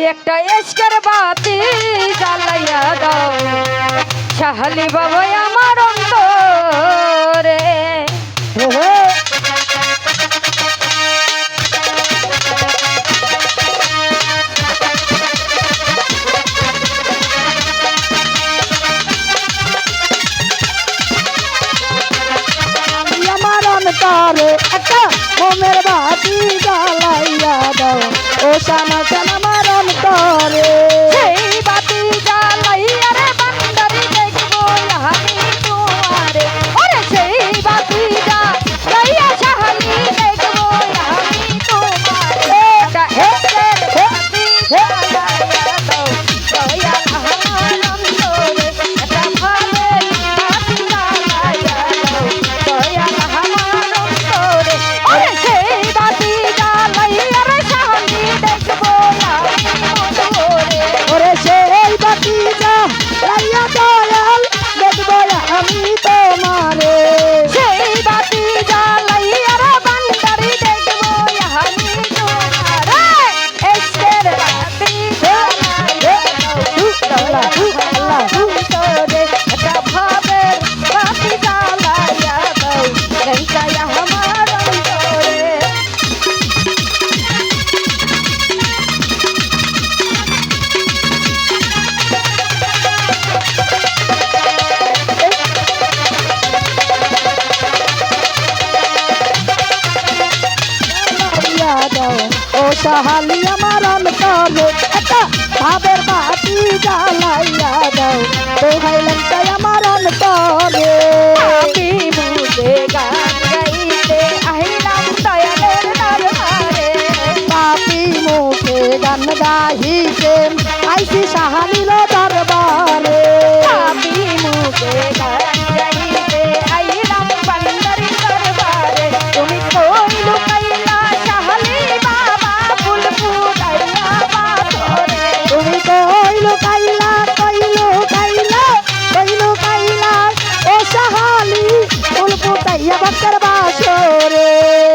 ওই একটা এসকের বাতি জ্বালাইয়া দাও শাহালি বাবা আমার অন্তরে। আমার অন্তরে একটা মোমের বাতি জ্বালাইয়া দাও ও শানা শানা আমার অন্তরে। সেই বাতি জ্বালাইয়া রে বান্দারি দেখবো আমি তোমারে। ওরে সেই বাতি জ্বালাইয়া শাহালি দেখবো আমি তোমারে। একটা এসকের বাতি জ্বালাইয়া দাও দয়াল আমার অন্তরে। একটা ভাবের বাতি জ্বালাইয়া দাও দয়াল আমার অন্তরে। ওরে সেই বাতি জ্বালাইয়া রে শাহালি দেখবো আমি তোমারে। ওরে সেই বাতি জ্বালাইয়া দয়াল দেখবো আমি তোমারে। সেই বাতি জ্বালাইয়া রে বান্দারি দেখবো আমি তোমারে। এসকের বাতি জ্বালাইয়া দাও দয়াল আমার অন্তরে। একটা ভাবের বাতি জ্বালাইয়া দাও দয়াল আমার অন্তরে। জ্বালাইয়া দাও ও শাহালি আমার অন্তরে একটা ভাবের বাতি জ্বালাইয়া দাও দোহাই লঙ্কায় আমার অন্তরে। আমি মুখে গান গাইতে আহিলাম দয়ালের দরবারে। পাপি মুখে গান গাহিতে আইসি শাহালির দরবারে। আমি মুখে গান গাইতে আহিলাম বান্দারি দরবারে। তুমি কই লুকাইলা শাহালি বাবা ফুল ফুটাইয়া পাথরে। তুমি কইলো কাইলা কইলো কাইলা কইলো কাইলা ও শাহালি ফুল ফুটাইয়া বাক্কার বাসরে।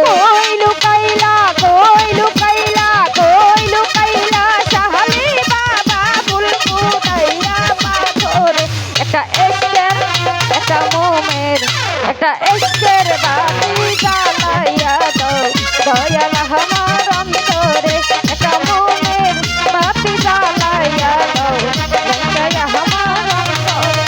কই লুকাইলা কই লুকাইলা কই লুকাইলা শাহালি বাবা ফুল ফুটাইয়া পাথরে। একটা এসকের একটা মোমের একটা এসকের বাতি জ্বালাইয়া দাও দয়াল আমার অন্তরে। একটা মোমের বাতি জ্বালাইয়া দাও দয়াল আমার অন্তরে।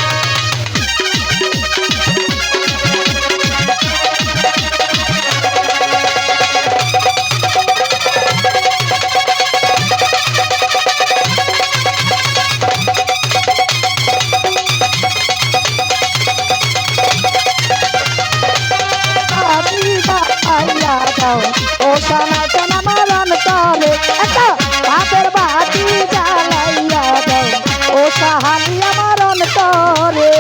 পাপি জ্বালাইয়া দাও ও শানা শানা আমার অন্তরে একটা ভাবের বাতি জ্বালাইয়া দাও ও শাহালি আমার অন্তরে।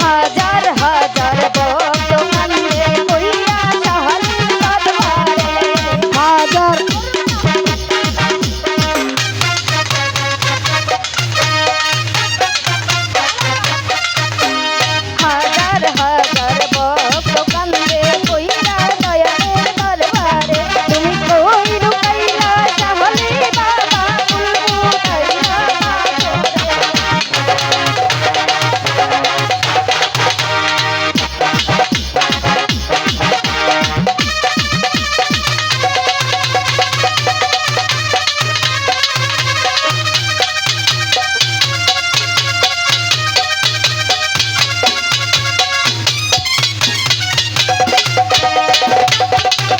হাজার হাজার ভক্ত কান্দে কইয়া শাহালির দরবারে। হাজার হাজার হাজার ভক্ত কান্দে কইরা দয়ালের দরবারে। তুমি কই লুকাইলা শাহালি বাবা ফুল ফুটাইয়া পাথরে।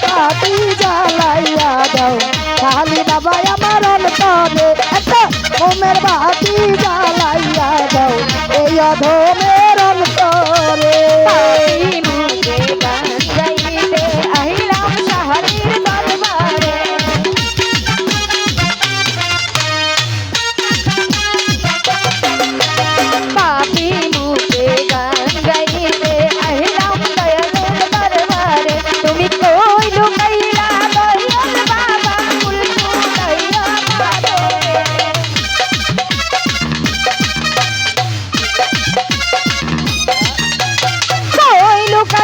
বাতি জ্বালাইয়া দাও শাহালি বাবা আমার অন্তরে একটা মোমের বাতি জ্বালাইয়া দাও এই অধমের অন্তরে। পাপি মুখে গান গাইতে আহিলাম শাহালির দরবারে। পাপি মুখে গান গাইতে আহিলাম দয়ালের দরবারে। তুমি কই লুকাইলা দয়াল বাবা ফুল ফুটাইয়া পাথরে। কই লুকাইলা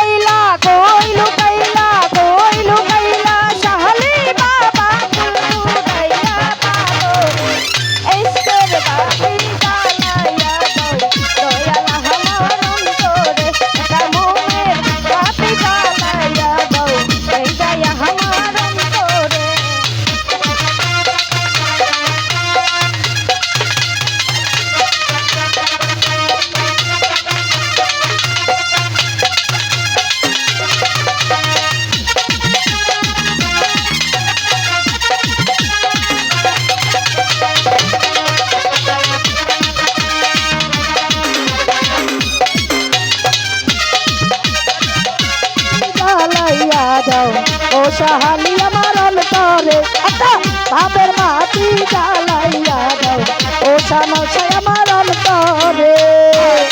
ভাবের বাতি জ্বালাইয়া দাও ও শ্যামল আমার অন্তরে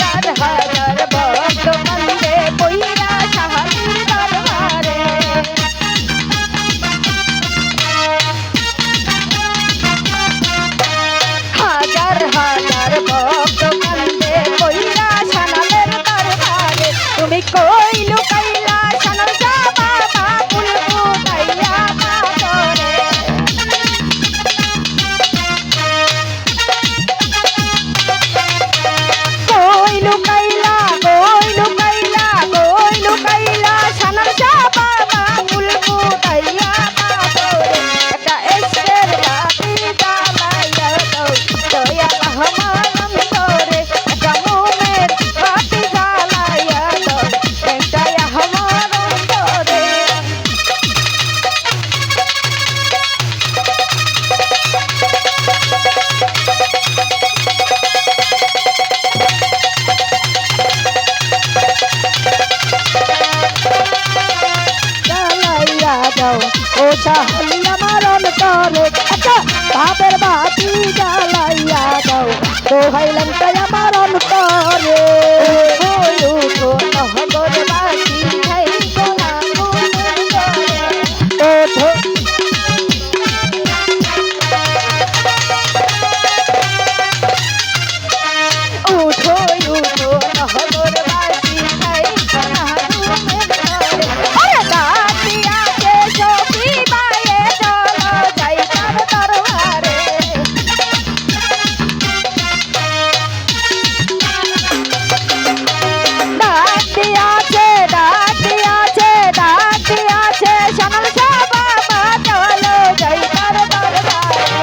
হাজার হাজার ভক্ত কান্দে কইরা শাহালির দরবারে হাজার হাজার ভক্ত কান্দে কইরা শানালের দরবারে তুমি কই লুকাইলা শানাল শাহ বাবা ফুল ফুটাইয়া পাথরে কই লুকাইলা শানাল শাহ বাবা ফুল ফুটাইয়া পাথরে একটা এসকের বাতি জ্বালাইয়া দাও দয়াল আমার অন্তরে একটা মোমের বাতি জ্বালাইয়া দাও এটাই আমার অন্তরে জ্বালাইয়া দাও ও শাহালি আমার অন্তরে একটা ভাবের বাতি জ্বালাইয়া দাও দোহাইলাম তাই আমার অন্তরে নহগরবাসী খাই সোনা গুণের জলে ওঠো উঠো উঠো নহগরবাসী খাই সোনা গুণের জলে ওরে দাঁতিয়াকে সখী বায়ে চলো যাই তার দরবারে ডাকিয়াছে শানাল শাহ বাবা চলো যাই তার দরবারে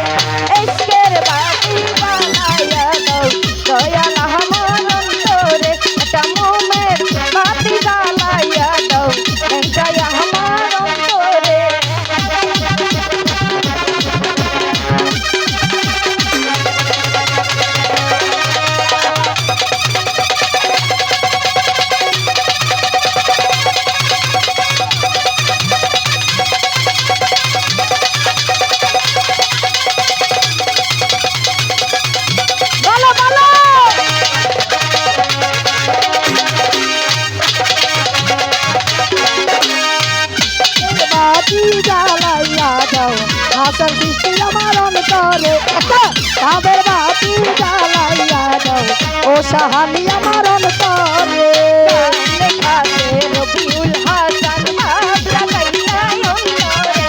ইশকের বাতি জ্বালাইয়া দাও দয়াল আমার অন্তরে একটা মোমের বাতি জ্বালাইয়া দাও এটাই আমার অন্তরে বলো বলো বাতি জ্বালাইয়া দাও হাসার সৃষ্টি আমার অন্তরে একটা ভাবের বাতি জ্বালাইয়া দাও ও শাহালি আমার অন্তরে লেখাছে রবিউল হাসান ভাব লাগাইয়া অন্তরে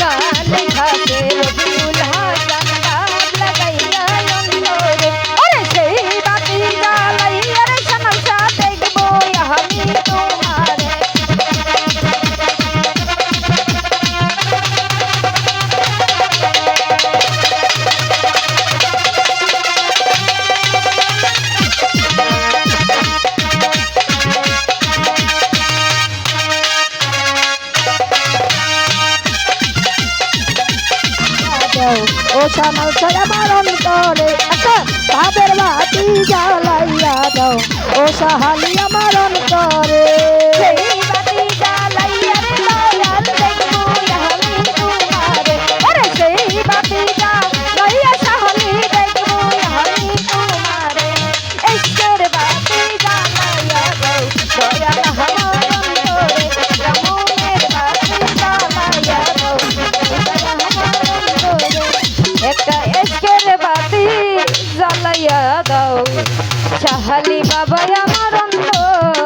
গান লেখাছে রবিউল হাসান ভাব লাগাইয়া অন্তরে ওরে সেই বাতি জ্বালাইয়া রে শানাল শাহ দেখবো আমি তোমারে দাও ও শ্যামল আমার অন্তরে একটা ভাবের বাতি জ্বালাইয়া দাও ও শাহালি আমার অন্তরে সেই বাতি জ্বালাইয়া রে দয়াল দেখবো আমি তোমারে ওরে সেই বাতি জ্বালাইয়া শাহালি দেখবো আমি তোমারে ইশকের বাতি জ্বালাইয়া দাও দয়াল আমার অন্তরে রামনের বাতি জ্বালাইয়া দাও দয়াল আমার অন্তরে একটা ইশকের বাতি জ্বালাইয়া দাও শাহালি বাবা আমার অন্তরে